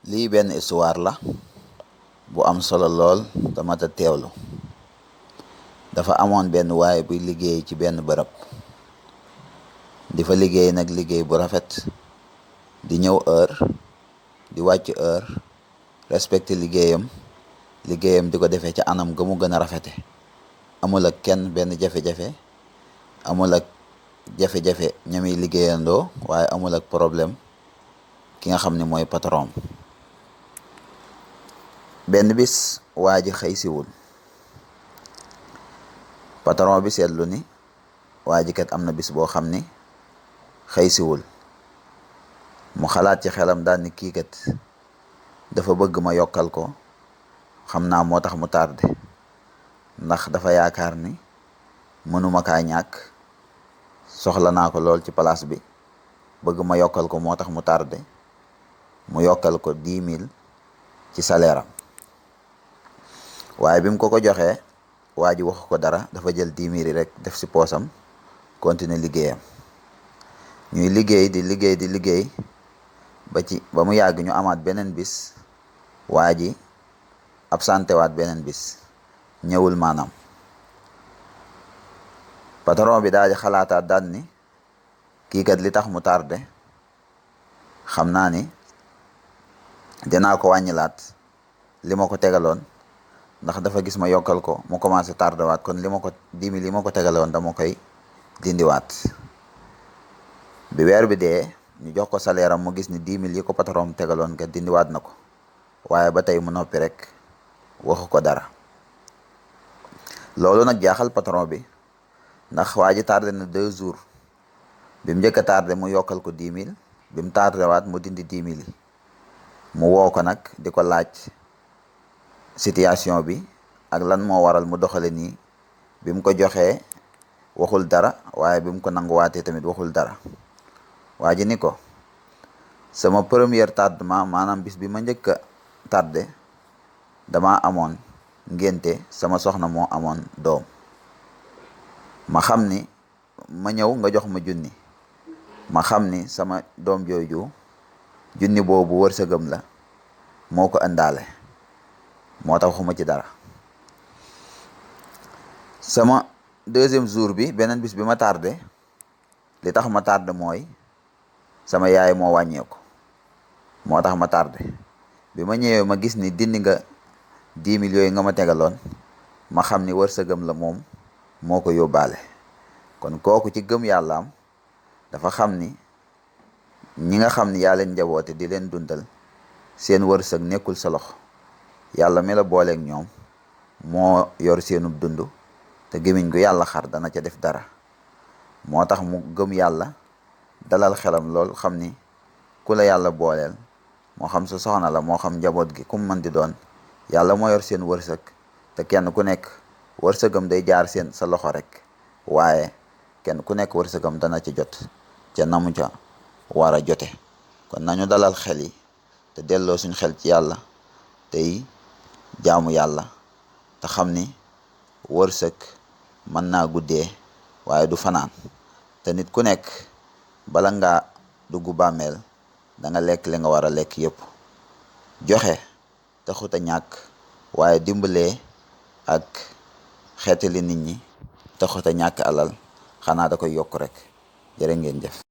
lii benn histoire la bu am solo lool te mat a teewlu. Dafa amoon benn waay buy liggéey ci benn bërëb, di fa liggéey nag liggéey bu rafet, di ñëw heure, di wàcc heure, respecté liggéeyam di ko defee ca anam ga mu gën a rafete. Amul ak kenn benn jafe-jafe, amul ak jafe-jafe ñami liggéeyandoo, waaye amul ak problème ki nga xam ne mooy patron. Benn bis waa ji xëy siwul, patron bi seetlu ni waa ji kat am na bis boo xam ni xëy siwul. Mu xalaat ci xelam daal ni kii kat dafa bëgg ma yokkal ko, xam naa moo tax mu tardé, ndax dafa yaakaar ni mënuma kaa ñàkk, soxla naa ko lool ci place bi, bëgg ma yokkal ko moo tax mu tardé. Mu yokkal ko 10 000 ci salaire am. waaye bi mu ko joxee, waa ji waxu ko dara, dafa jël 10 000 yi rek def si poosam, continuer liggéeyam. Ñuy liggéey di liggéey ba mu yàgg ñu amaat beneen bis, waa ji absenté waat beneen bis, ñëwul maanaam. Patron bi daal di xalaataat daal ni kii kat li tax mu tardé, xam naa ni dinaa ko wàññilaat li ma ko tegaloon, ndax dafa gis ma yokkal ko mu commencé tardé waat, kon 10 000 li ma ko tegaloon dama koy dindiwaat. Bi weer bi dee, ñu jox ko salaire am, mu gis ni 10 000 yi ko patron tegaloon kat dindiwaat na ko, waaye ba tey mu noppi rek, waxu ko dara. Loolu nag jaaxal patron bi, ndax waa ji tardé na 2 jours. bi mu njëkk a tardé mu yokkal ko 10 000, bi mu tardé waat mu dindi 10 000 yi. Mu woo ko nag di ko laaj situation bi ak lan moo waral mu doxale nii. Bi mu ko joxee waxul dara, waaye bi mu ko nanguwaatee tamit waxul dara. waa ji ni ko, sama première tardement, maanaam bis bi ma njëkk a tardé, dama amoon ngénte, sama soxna moo amoon doom. Ma xam ni ma ñëw nga jox ma junni, ma xam ni sama doom jooju junni boobu wërsëgam la, moo ko indaale, moo tax waxuma ci dara. Sama deuxième jour bi, beneen bis bi ma tardé, li tax ma tardé mooy sama yaay moo wàññeeku, moo tax ma tardé. Bi ma ñëwee ma gis ni dindi nga 10 000 yooyu nga ma tegaloon, ma xam ni wërsëgam la, moom moo ko yóbbaale. Kon kooku ci gëm yàllaam dafa xam ni ñi nga xam ni yaa leen njaboote di leen dundal, seen wërsëg nekkul sa loxo. Yàlla mi la booleeg ñoom moo yor seenub dund, te gémmiñ gu yàlla xar dana ca def dara. Moo tax mu gëm yàlla, dalal xelam lool, xam ni ku la yàlla booleel, moo xam sa soxna la, moo xam njaboot gi, kum mën di doon, yàlla moo yor seen wërsëg, te kenn ku nekk wërsëgam day jaar sa loxo rek, waaye kenn ku nekk wërsëgam dana ci jot ca namu ca war a jote. Kon nañu dalal xel yi te delloo suñ xel ci yàlla, tey jaamu yàlla, te xam ni wërsëg mën naa guddee waaye du fanaan. te nit ku nekk bala ngaa dugg bàmmeel da nga lekk li nga war a lekk yépp. Joxe taxut a ñàkk, waaye dimbalee ak xeetali nit ñi taxut a ñàkk alal, xanaa da koy yokk rek. jërë ngeen jëf.